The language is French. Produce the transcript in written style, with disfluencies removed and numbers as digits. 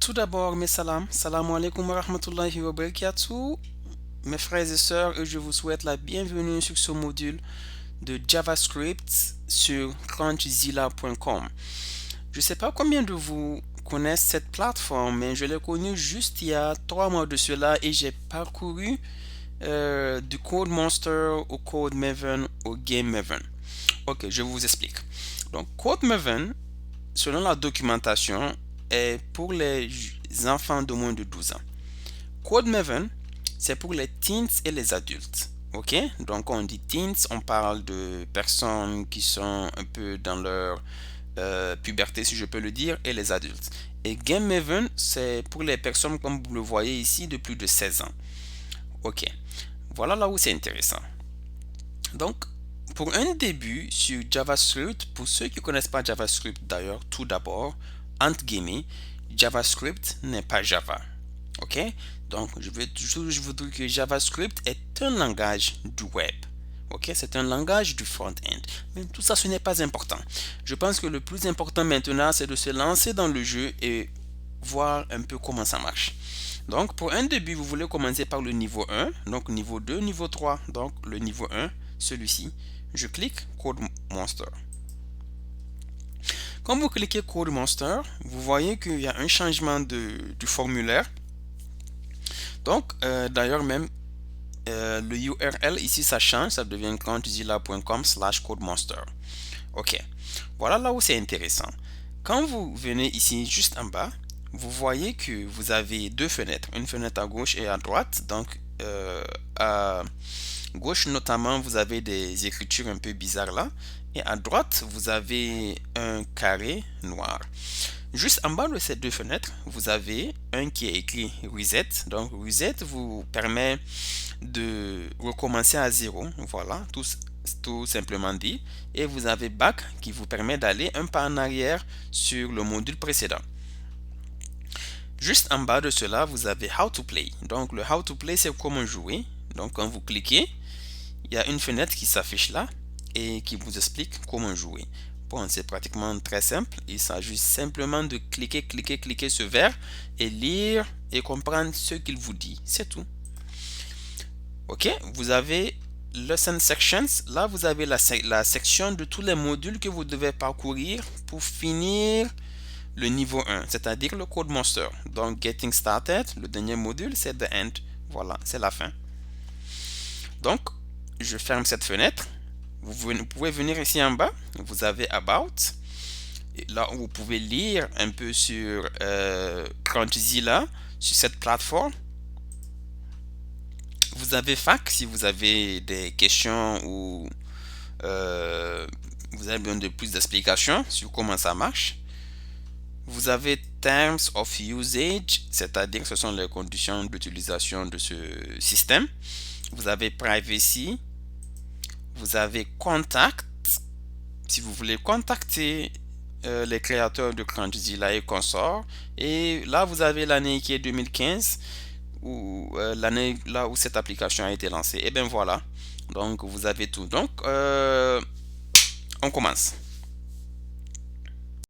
Tout d'abord, mes salams. Salam alaikum wa rahmatullahi wa barakatuh. Mes frères et sœurs, et je vous souhaite la bienvenue sur ce module de JavaScript sur crunchzilla.com. Je ne sais pas combien de vous connaissent cette plateforme, mais je l'ai connue juste il y a 3 mois de cela et j'ai parcouru du Code Monster au Code Maven au Game Maven. Ok, je vous explique. Donc, Code Maven, selon la documentation, est pour les enfants de moins de 12 ans. Code Maven, c'est pour les teens et les adultes. Ok? Donc, on dit teens, on parle de personnes qui sont un peu dans leur puberté, si je peux le dire, et les adultes. Et Game Maven, c'est pour les personnes, comme vous le voyez ici, de plus de 16 ans. Ok. Voilà là où c'est intéressant. Donc, pour un début sur JavaScript, pour ceux qui ne connaissent pas JavaScript d'ailleurs, tout d'abord, entre guillemets, JavaScript n'est pas Java. Ok? Donc, je veux toujours vous dire que JavaScript est un langage du web. Ok? C'est un langage du front-end. Mais tout ça, ce n'est pas important. Je pense que le plus important maintenant, c'est de se lancer dans le jeu et voir un peu comment ça marche. Donc, pour un début, vous voulez commencer par le niveau 1, donc niveau 2, niveau 3. Donc, le niveau 1, celui-ci. Je clique Code Monster. Quand vous cliquez Code Monster, vous voyez qu'il y a un changement du formulaire. Donc, d'ailleurs même, le URL ici, ça change, ça devient crunchzilla.com/codemonster. Ok, voilà là où c'est intéressant. Quand vous venez ici, juste en bas, vous voyez que vous avez deux fenêtres, une fenêtre à gauche et à droite. Donc, à gauche notamment, vous avez des écritures un peu bizarres là. Et à droite, vous avez un carré noir. Juste en bas de ces deux fenêtres, vous avez un qui est écrit Reset. Donc Reset vous permet de recommencer à zéro. Voilà, tout simplement dit. Et vous avez Back qui vous permet d'aller un pas en arrière sur le module précédent. Juste en bas de cela, vous avez How to Play. Donc le How to Play, c'est comment jouer. Donc quand vous cliquez, il y a une fenêtre qui s'affiche là et qui vous explique comment jouer. Bon, c'est pratiquement très simple. Il s'agit simplement de cliquer ce verre et lire et comprendre ce qu'il vous dit. C'est tout. Ok, vous avez Lesson Sections. Là, vous avez la section de tous les modules que vous devez parcourir pour finir le niveau 1, c'est-à-dire le Code Monster. Donc, Getting Started, le dernier module, c'est The End. Voilà, c'est la fin. Donc, je ferme cette fenêtre. Vous pouvez venir ici en bas. Vous avez About. Et là, vous pouvez lire un peu sur Crunchzilla, sur cette plateforme. Vous avez FAQ si vous avez des questions ou vous avez besoin de plus d'explications sur comment ça marche. Vous avez Terms of Usage, c'est-à-dire que ce sont les conditions d'utilisation de ce système. Vous avez Privacy. Vous avez Contact, si vous voulez contacter les créateurs de Crunchzilla et consorts. Et là, vous avez l'année qui est 2015, ou l'année là où cette application a été lancée. Et bien voilà, donc vous avez tout. Donc, on commence.